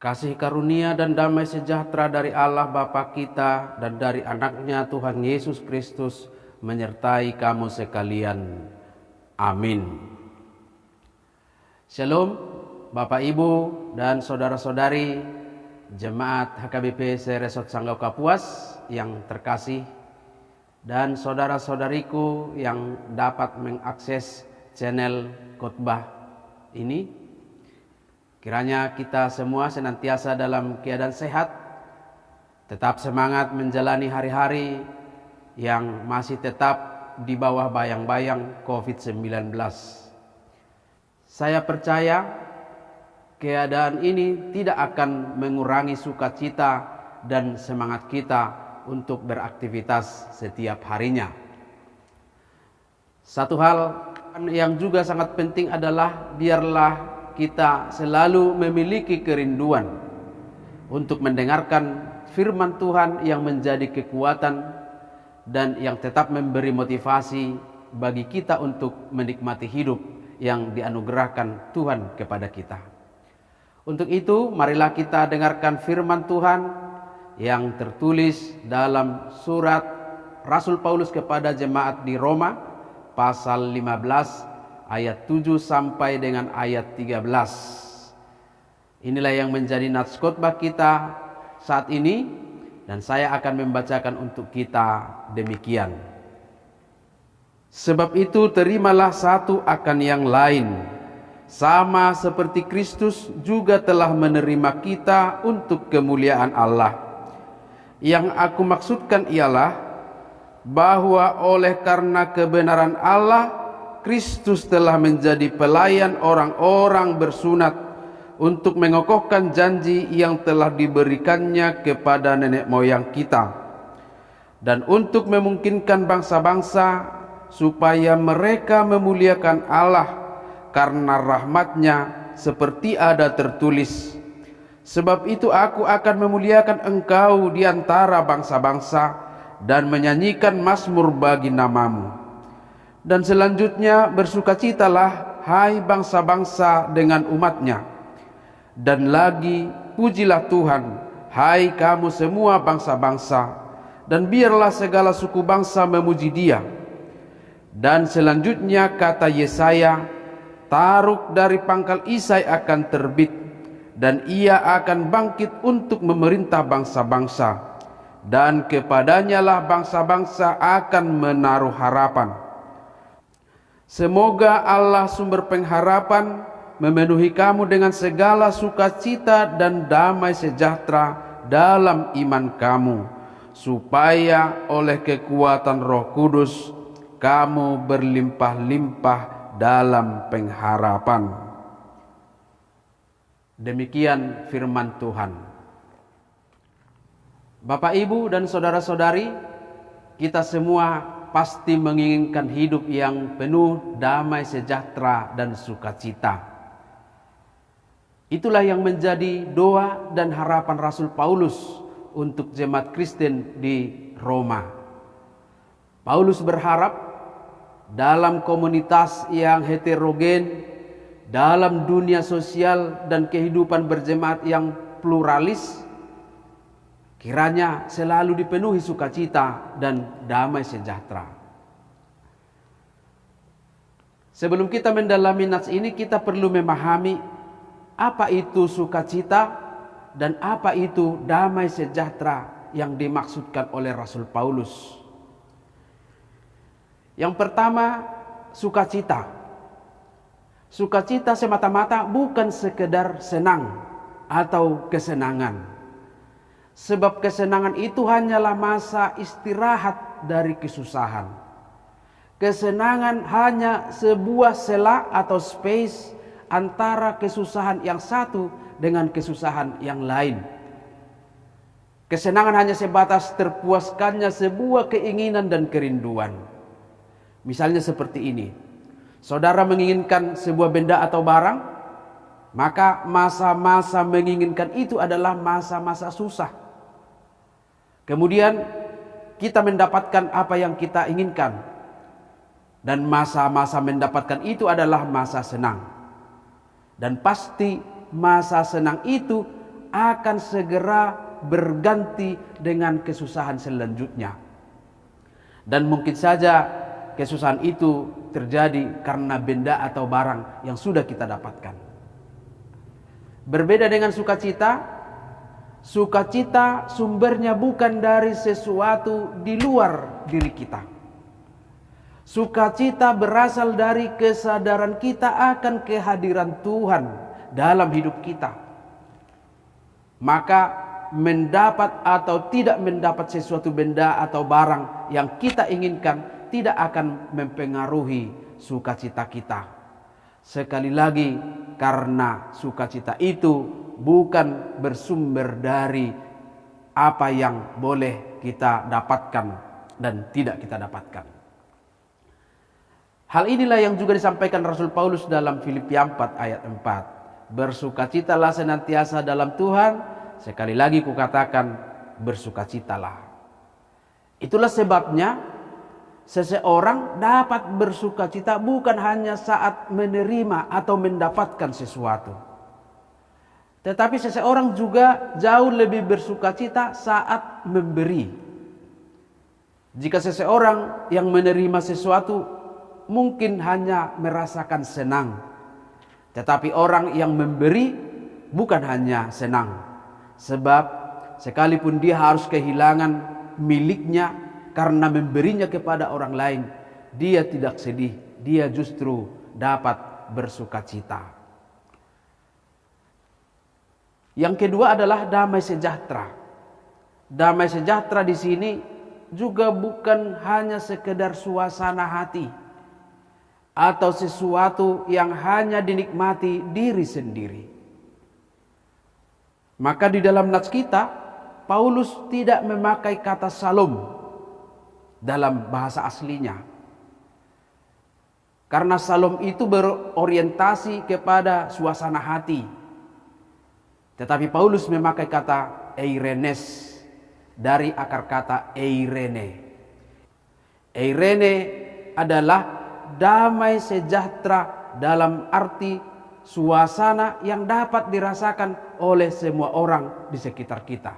Kasih karunia dan damai sejahtera dari Allah Bapa kita dan dari anaknya Tuhan Yesus Kristus menyertai kamu sekalian. Amin. Shalom Bapak Ibu dan saudara-saudari Jemaat HKBP Seresot Sanggau Kapuas yang terkasih, dan saudara-saudariku yang dapat mengakses channel khotbah ini. Kiranya kita semua senantiasa dalam keadaan sehat, tetap semangat menjalani hari-hari yang masih tetap di bawah bayang-bayang COVID-19. Saya percaya keadaan ini tidak akan mengurangi sukacita dan semangat kita untuk beraktivitas setiap harinya. Satu hal yang juga sangat penting adalah biarlah kita selalu memiliki kerinduan untuk mendengarkan firman Tuhan yang menjadi kekuatan dan yang tetap memberi motivasi bagi kita untuk menikmati hidup yang dianugerahkan Tuhan kepada kita. Untuk itu, marilah kita dengarkan firman Tuhan yang tertulis dalam surat Rasul Paulus kepada jemaat di Roma, pasal 15 ayat 7 sampai dengan ayat 13. Inilah yang menjadi nats khotbah kita saat ini, dan saya akan membacakan untuk kita demikian. Sebab itu terimalah satu akan yang lain, sama seperti Kristus juga telah menerima kita untuk kemuliaan Allah. Yang aku maksudkan ialah bahwa oleh karena kebenaran Allah, Kristus telah menjadi pelayan orang-orang bersunat untuk mengokohkan janji yang telah diberikannya kepada nenek moyang kita, dan untuk memungkinkan bangsa-bangsa supaya mereka memuliakan Allah karena rahmat-Nya, seperti ada tertulis, sebab itu aku akan memuliakan engkau di antara bangsa-bangsa dan menyanyikan mazmur bagi namamu. Dan selanjutnya bersukacitalah hai bangsa-bangsa dengan umat-Nya, dan lagi pujilah Tuhan hai kamu semua bangsa-bangsa, dan biarlah segala suku bangsa memuji Dia. Dan selanjutnya kata Yesaya, taruk dari pangkal Isai akan terbit, dan ia akan bangkit untuk memerintah bangsa-bangsa, dan kepadanya lah bangsa-bangsa akan menaruh harapan. Semoga Allah sumber pengharapan memenuhi kamu dengan segala sukacita dan damai sejahtera dalam iman kamu, supaya oleh kekuatan Roh Kudus kamu berlimpah-limpah dalam pengharapan. Demikian firman Tuhan. Bapak, Ibu, dan saudara-saudari, kita semua pasti menginginkan hidup yang penuh damai sejahtera dan sukacita. Itulah yang menjadi doa dan harapan Rasul Paulus untuk jemaat Kristen di Roma. Paulus berharap dalam komunitas yang heterogen, dalam dunia sosial dan kehidupan berjemaat yang pluralis, kiranya selalu dipenuhi sukacita dan damai sejahtera. Sebelum kita mendalami nats ini, kita perlu memahami apa itu sukacita dan apa itu damai sejahtera yang dimaksudkan oleh Rasul Paulus. Yang pertama, sukacita. Sukacita semata-mata bukan sekedar senang atau kesenangan. Sebab kesenangan itu hanyalah masa istirahat dari kesusahan. Kesenangan hanya sebuah sela atau space antara kesusahan yang satu dengan kesusahan yang lain. Kesenangan hanya sebatas terpuaskannya sebuah keinginan dan kerinduan. Misalnya seperti ini. Saudara menginginkan sebuah benda atau barang, maka masa-masa menginginkan itu adalah masa-masa susah. Kemudian kita mendapatkan apa yang kita inginkan, dan masa-masa mendapatkan itu adalah masa senang. Dan pasti masa senang itu akan segera berganti dengan kesusahan selanjutnya. Dan mungkin saja kesusahan itu terjadi karena benda atau barang yang sudah kita dapatkan. Berbeda dengan sukacita, sukacita sumbernya bukan dari sesuatu di luar diri kita. Sukacita berasal dari kesadaran kita akan kehadiran Tuhan dalam hidup kita. Maka mendapat atau tidak mendapat sesuatu benda atau barang yang kita inginkan tidak akan mempengaruhi sukacita kita. Sekali lagi, karena sukacita itu bukan bersumber dari apa yang boleh kita dapatkan dan tidak kita dapatkan. Hal inilah yang juga disampaikan Rasul Paulus dalam Filipi 4 ayat 4. Bersukacitalah senantiasa dalam Tuhan. Sekali lagi kukatakan, bersukacitalah. Itulah sebabnya seseorang dapat bersukacita bukan hanya saat menerima atau mendapatkan sesuatu. Tetapi seseorang juga jauh lebih bersukacita saat memberi. Jika seseorang yang menerima sesuatu mungkin hanya merasakan senang, tetapi orang yang memberi bukan hanya senang, sebab sekalipun dia harus kehilangan miliknya karena memberinya kepada orang lain, dia tidak sedih, dia justru dapat bersukacita. Yang kedua adalah damai sejahtera. Damai sejahtera di sini juga bukan hanya sekedar suasana hati atau sesuatu yang hanya dinikmati diri sendiri. Maka di dalam nats kita, Paulus tidak memakai kata salom dalam bahasa aslinya. Karena salom itu berorientasi kepada suasana hati. Tetapi Paulus memakai kata eirenes dari akar kata eirene. Eirene adalah damai sejahtera dalam arti suasana yang dapat dirasakan oleh semua orang di sekitar kita.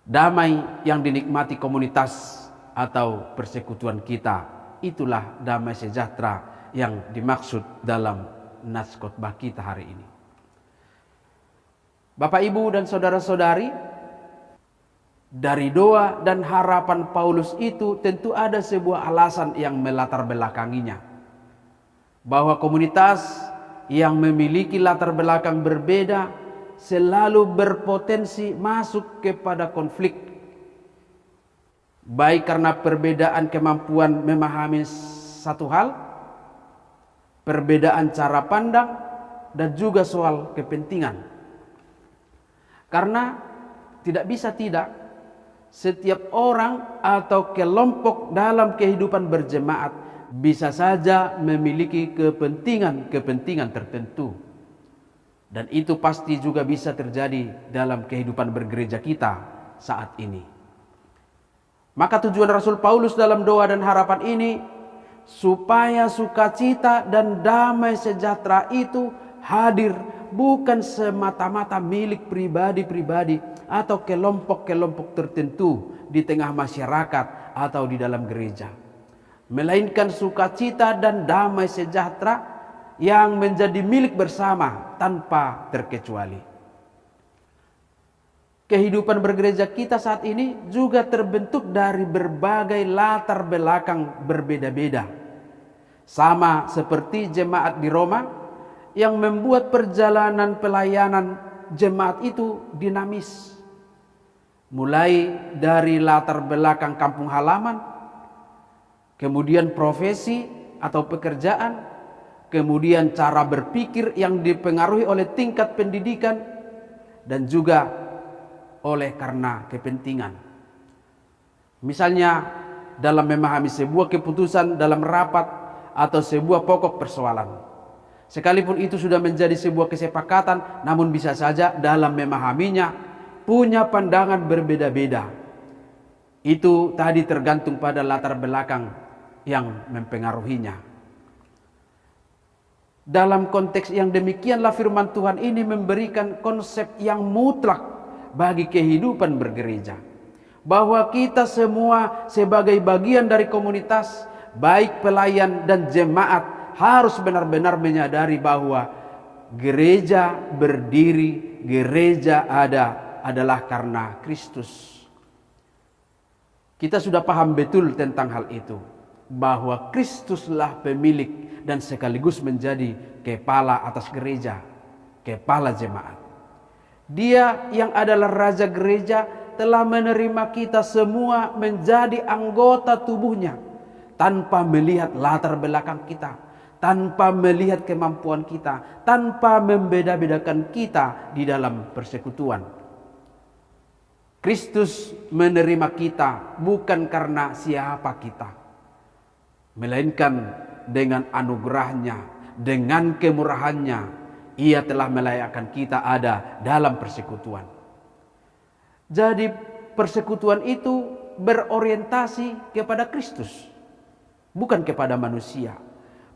Damai yang dinikmati komunitas atau persekutuan kita, itulah damai sejahtera yang dimaksud dalam nats khotbah kita hari ini. Bapak, Ibu, dan saudara-saudari, dari doa dan harapan Paulus itu tentu ada sebuah alasan yang melatar belakanginya. Bahwa komunitas yang memiliki latar belakang berbeda selalu berpotensi masuk kepada konflik. Baik karena perbedaan kemampuan memahami satu hal, perbedaan cara pandang, dan juga soal kepentingan. Karena tidak bisa tidak, setiap orang atau kelompok dalam kehidupan berjemaat bisa saja memiliki kepentingan tertentu. Dan itu pasti juga bisa terjadi dalam kehidupan bergereja kita saat ini. Maka tujuan Rasul Paulus dalam doa dan harapan ini, supaya sukacita dan damai sejahtera itu hadir bukan semata-mata milik pribadi-pribadi atau kelompok-kelompok tertentu di tengah masyarakat atau di dalam gereja, melainkan sukacita dan damai sejahtera yang menjadi milik bersama tanpa terkecuali. Kehidupan bergereja kita saat ini juga terbentuk dari berbagai latar belakang berbeda-beda. Sama seperti jemaat di Roma yang membuat perjalanan pelayanan jemaat itu dinamis. Mulai dari latar belakang kampung halaman, kemudian profesi atau pekerjaan, kemudian cara berpikir yang dipengaruhi oleh tingkat pendidikan, dan juga oleh karena kepentingan. Misalnya dalam memahami sebuah keputusan dalam rapat atau sebuah pokok persoalan. Sekalipun itu sudah menjadi sebuah kesepakatan, namun bisa saja dalam memahaminya punya pandangan berbeda-beda. Itu tadi tergantung pada latar belakang yang mempengaruhinya. Dalam konteks yang demikianlah firman Tuhan ini memberikan konsep yang mutlak bagi kehidupan bergereja. Bahwa kita semua sebagai bagian dari komunitas, baik pelayan dan jemaat, harus benar-benar menyadari bahwa gereja berdiri, gereja ada adalah karena Kristus. Kita sudah paham betul tentang hal itu, bahwa Kristuslah pemilik dan sekaligus menjadi kepala atas gereja, kepala jemaat. Dia yang adalah raja gereja telah menerima kita semua menjadi anggota tubuhnya tanpa melihat latar belakang kita, tanpa melihat kemampuan kita, tanpa membeda-bedakan kita di dalam persekutuan. Kristus menerima kita bukan karena siapa kita, melainkan dengan anugerahnya, dengan kemurahannya, ia telah melayakkan kita ada dalam persekutuan. Jadi persekutuan itu berorientasi kepada Kristus, bukan kepada manusia,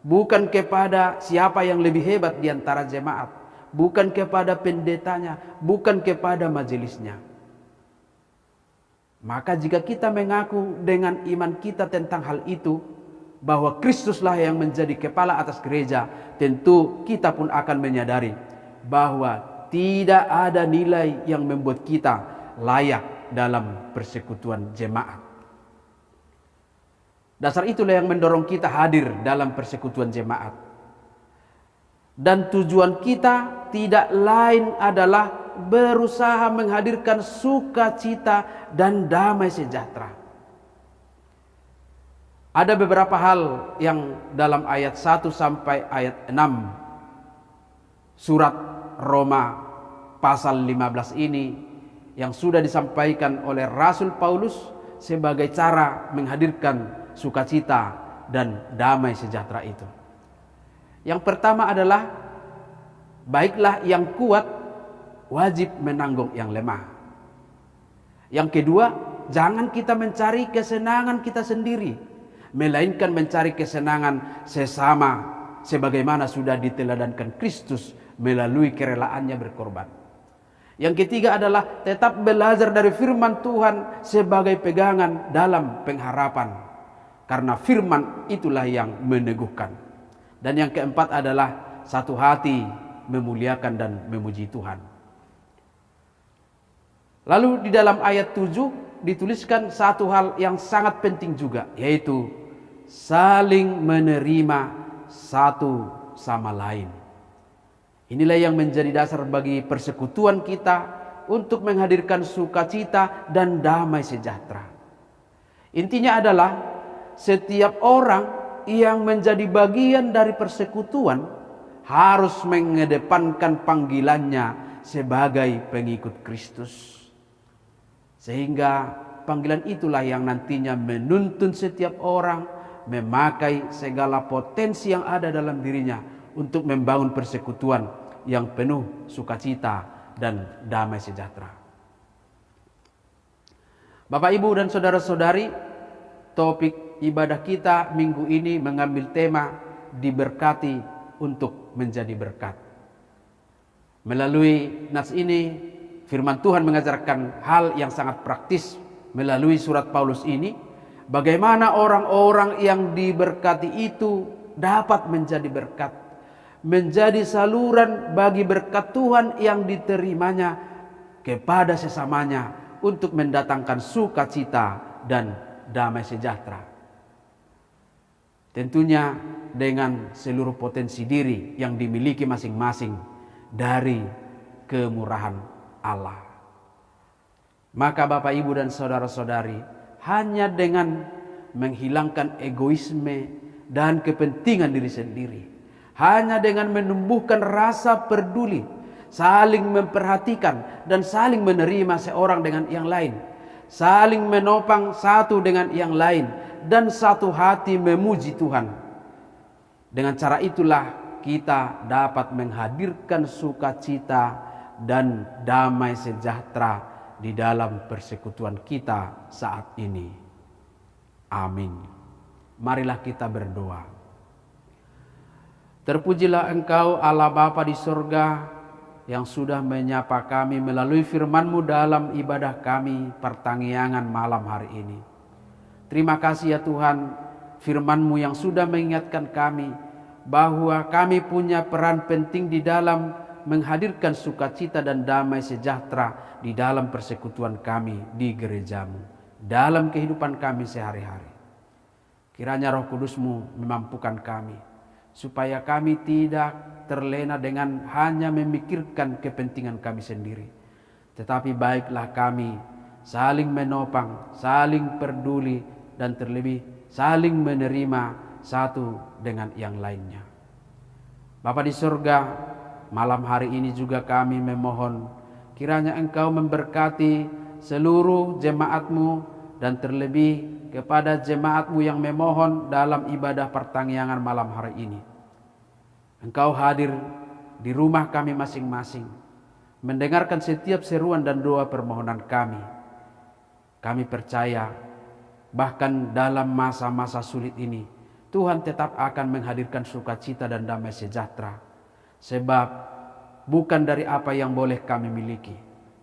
bukan kepada siapa yang lebih hebat di antara jemaat, bukan kepada pendetanya, bukan kepada majelisnya. Maka jika kita mengaku dengan iman kita tentang hal itu, bahwa Kristuslah yang menjadi kepala atas gereja, tentu kita pun akan menyadari bahwa tidak ada nilai yang membuat kita layak dalam persekutuan jemaat. Dasar itulah yang mendorong kita hadir dalam persekutuan jemaat. Dan tujuan kita tidak lain adalah berusaha menghadirkan sukacita dan damai sejahtera. Ada beberapa hal yang dalam ayat 1 sampai ayat 6 surat Roma pasal 15 ini yang sudah disampaikan oleh Rasul Paulus sebagai cara menghadirkan sukacita dan damai sejahtera itu. Yang pertama adalah, baiklah yang kuat wajib menanggung yang lemah. Yang kedua, jangan kita mencari kesenangan kita sendiri, melainkan mencari kesenangan sesama sebagaimana sudah diteladankan Kristus melalui kerelaannya berkorban. Yang ketiga adalah tetap belajar dari firman Tuhan sebagai pegangan dalam pengharapan, karena firman itulah yang meneguhkan. Dan yang keempat adalah satu hati memuliakan dan memuji Tuhan. Lalu di dalam ayat 7 dituliskan satu hal yang sangat penting juga, yaitu saling menerima satu sama lain. Inilah yang menjadi dasar bagi persekutuan kita untuk menghadirkan sukacita dan damai sejahtera. Intinya adalah setiap orang yang menjadi bagian dari persekutuan harus mengedepankan panggilannya sebagai pengikut Kristus. Sehingga panggilan itulah yang nantinya menuntun setiap orang memakai segala potensi yang ada dalam dirinya untuk membangun persekutuan yang penuh sukacita dan damai sejahtera. Bapak, Ibu, dan saudara-saudari, topik ibadah kita minggu ini mengambil tema diberkati untuk menjadi berkat. Melalui nas ini, firman Tuhan mengajarkan hal yang sangat praktis melalui surat Paulus ini, bagaimana orang-orang yang diberkati itu dapat menjadi berkat, menjadi saluran bagi berkat Tuhan yang diterimanya kepada sesamanya untuk mendatangkan sukacita dan damai sejahtera. Tentunya dengan seluruh potensi diri yang dimiliki masing-masing dari kemurahan Allah. Maka Bapak, Ibu, dan saudara-saudari, hanya dengan menghilangkan egoisme dan kepentingan diri sendiri, hanya dengan menumbuhkan rasa peduli, saling memperhatikan dan saling menerima seorang dengan yang lain, saling menopang satu dengan yang lain, dan satu hati memuji Tuhan. Dengan cara itulah kita dapat menghadirkan sukacita dan damai sejahtera di dalam persekutuan kita saat ini. Amin. Marilah kita berdoa. Terpujilah Engkau Allah Bapa di sorga, yang sudah menyapa kami melalui firman-Mu dalam ibadah kami pertanggiangan malam hari ini. Terima kasih ya Tuhan, firman-Mu yang sudah mengingatkan kami bahwa kami punya peran penting di dalam menghadirkan sukacita dan damai sejahtera di dalam persekutuan kami di gereja-Mu, dalam kehidupan kami sehari-hari. Kiranya Roh Kudus-Mu memampukan kami, supaya kami tidak terlena dengan hanya memikirkan kepentingan kami sendiri. Tetapi baiklah kami saling menopang, saling peduli, dan terlebih saling menerima satu dengan yang lainnya. Bapa di surga, malam hari ini juga kami memohon kiranya Engkau memberkati seluruh jemaat-Mu dan terlebih kepada jemaat-Mu yang memohon dalam ibadah pertanggiangan malam hari ini. Engkau hadir di rumah kami masing-masing, mendengarkan setiap seruan dan doa permohonan kami. Kami percaya bahkan dalam masa-masa sulit ini, Tuhan tetap akan menghadirkan sukacita dan damai sejahtera. Sebab bukan dari apa yang boleh kami miliki,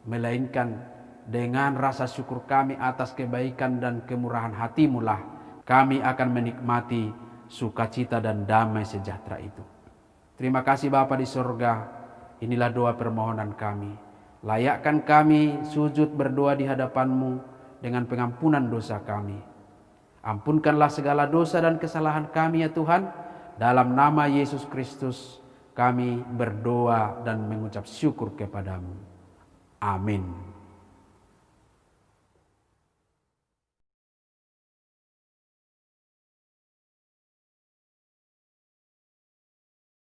melainkan dengan rasa syukur kami atas kebaikan dan kemurahan hati-Mu lah kami akan menikmati sukacita dan damai sejahtera itu. Terima kasih Bapa di sorga, inilah doa permohonan kami. Layakkan kami sujud berdoa di hadapan-Mu dengan pengampunan dosa kami. Ampunkanlah segala dosa dan kesalahan kami ya Tuhan. Dalam nama Yesus Kristus kami berdoa dan mengucap syukur kepada-Mu. Amin.